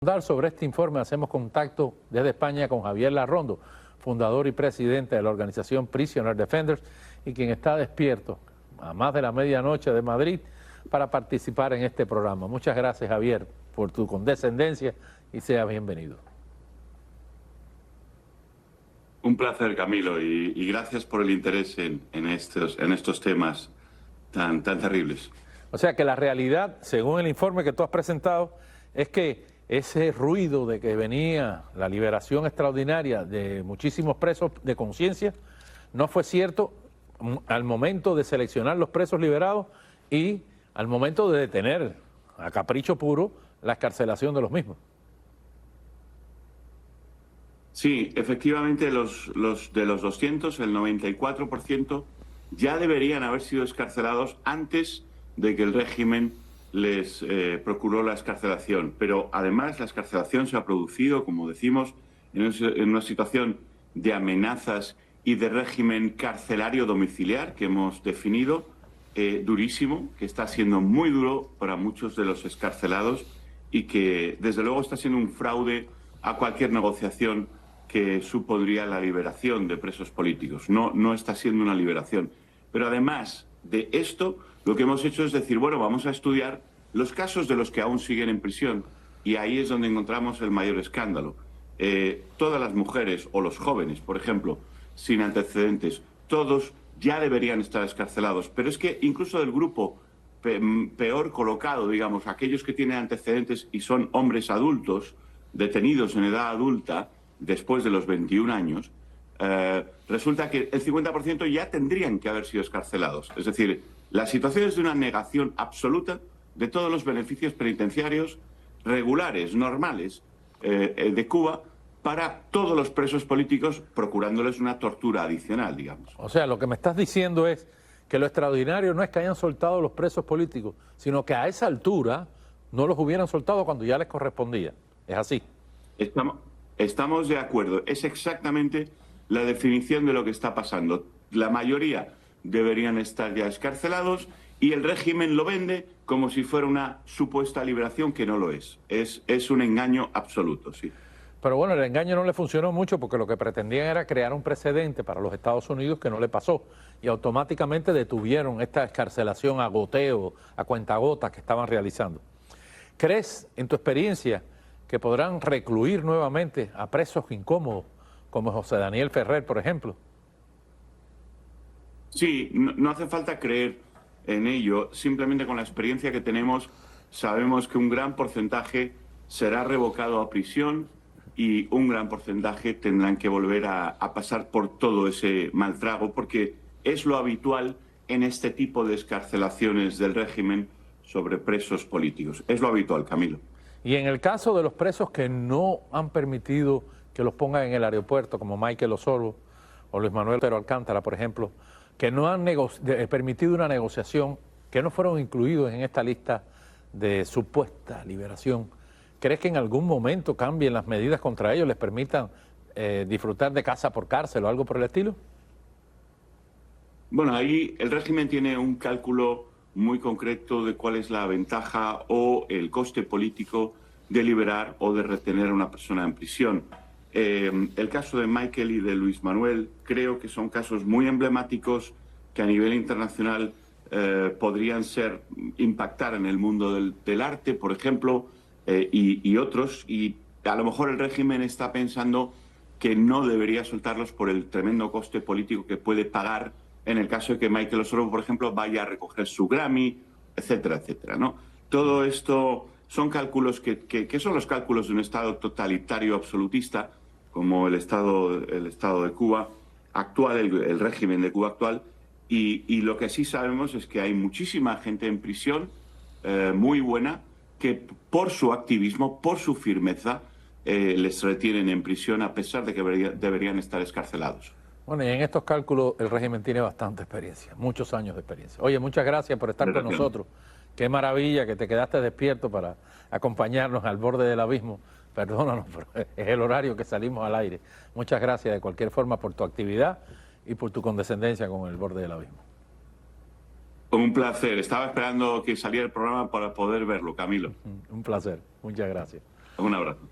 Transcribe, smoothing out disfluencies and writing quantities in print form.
abundar sobre este informe, hacemos contacto desde España con Javier Larrondo, fundador y presidente de la organización Prisoner Defenders, y quien está despierto a más de la medianoche de Madrid para participar en este programa. Muchas gracias, Javier, por tu condescendencia y sea bienvenido. Un placer, Camilo, y gracias por el interés en estos temas tan terribles. O sea que la realidad, según el informe que tú has presentado, es que ese ruido de que venía la liberación extraordinaria de muchísimos presos de conciencia no fue cierto al momento de seleccionar los presos liberados y al momento de detener a capricho puro la excarcelación de los mismos. Sí, efectivamente, de los 200, el 94% ya deberían haber sido excarcelados antes de que el régimen les procuró la excarcelación. Pero además la excarcelación se ha producido, como decimos, en una situación de amenazas y de régimen carcelario domiciliar que hemos definido, durísimo, que está siendo muy duro para muchos de los excarcelados y que desde luego está siendo un fraude a cualquier negociación que supondría la liberación de presos políticos. No está siendo una liberación. Pero además de esto, lo que hemos hecho es decir, bueno, vamos a estudiar los casos de los que aún siguen en prisión, y ahí es donde encontramos el mayor escándalo. Todas las mujeres o los jóvenes, por ejemplo, sin antecedentes, todos ya deberían estar excarcelados. Pero es que incluso del grupo peor colocado, digamos, aquellos que tienen antecedentes y son hombres adultos, detenidos en edad adulta, después de los 21 años, resulta que el 50% ya tendrían que haber sido excarcelados. Es decir, la situación es de una negación absoluta de todos los beneficios penitenciarios regulares, normales, de Cuba para todos los presos políticos, procurándoles una tortura adicional, digamos. O sea, lo que me estás diciendo es que lo extraordinario no es que hayan soltado los presos políticos, sino que a esa altura no los hubieran soltado cuando ya les correspondía. ¿Es así? Estamos de acuerdo. Es exactamente la definición de lo que está pasando. La mayoría deberían estar ya excarcelados y el régimen lo vende como si fuera una supuesta liberación, que no lo es. Es un engaño absoluto, sí. Pero bueno, el engaño no le funcionó mucho porque lo que pretendían era crear un precedente para los Estados Unidos que no le pasó y automáticamente detuvieron esta excarcelación a goteo, a cuentagotas que estaban realizando. ¿Crees, en tu experiencia, que podrán recluir nuevamente a presos incómodos como José Daniel Ferrer, por ejemplo? Sí, no hace falta creer en ello. Simplemente con la experiencia que tenemos sabemos que un gran porcentaje será revocado a prisión y un gran porcentaje tendrán que volver a pasar por todo ese mal trago, porque es lo habitual en este tipo de excarcelaciones del régimen sobre presos políticos. Es lo habitual, Camilo. Y en el caso de los presos que no han permitido que los pongan en el aeropuerto, como Michael Osorbo o Luis Manuel Otero Alcántara, por ejemplo, que no han permitido una negociación, que no fueron incluidos en esta lista de supuesta liberación, ¿crees que en algún momento cambien las medidas contra ellos, les permitan disfrutar de casa por cárcel o algo por el estilo? Bueno, ahí el régimen tiene un cálculo muy concreto de cuál es la ventaja o el coste político de liberar o de retener a una persona en prisión. El caso de Michael y de Luis Manuel creo que son casos muy emblemáticos que a nivel internacional podrían impactar en el mundo del arte, por ejemplo, y otros, y a lo mejor el régimen está pensando que no debería soltarlos por el tremendo coste político que puede pagar en el caso de que Michael Osorbo, por ejemplo, vaya a recoger su Grammy, etcétera, etcétera, ¿no? Todo esto son cálculos que son los cálculos de un Estado totalitario absolutista, como el Estado de Cuba actual, el régimen de Cuba actual, y lo que sí sabemos es que hay muchísima gente en prisión, muy buena, que por su activismo, por su firmeza, les retienen en prisión a pesar de que deberían estar excarcelados. Bueno, y en estos cálculos el régimen tiene bastante experiencia, muchos años de experiencia. Oye, muchas gracias por estar con nosotros. Qué maravilla que te quedaste despierto para acompañarnos al borde del abismo. Perdónanos, pero es el horario que salimos al aire. Muchas gracias de cualquier forma por tu actividad y por tu condescendencia con el borde del abismo. Un placer. Estaba esperando que saliera el programa para poder verlo, Camilo. Un placer. Muchas gracias. Un abrazo.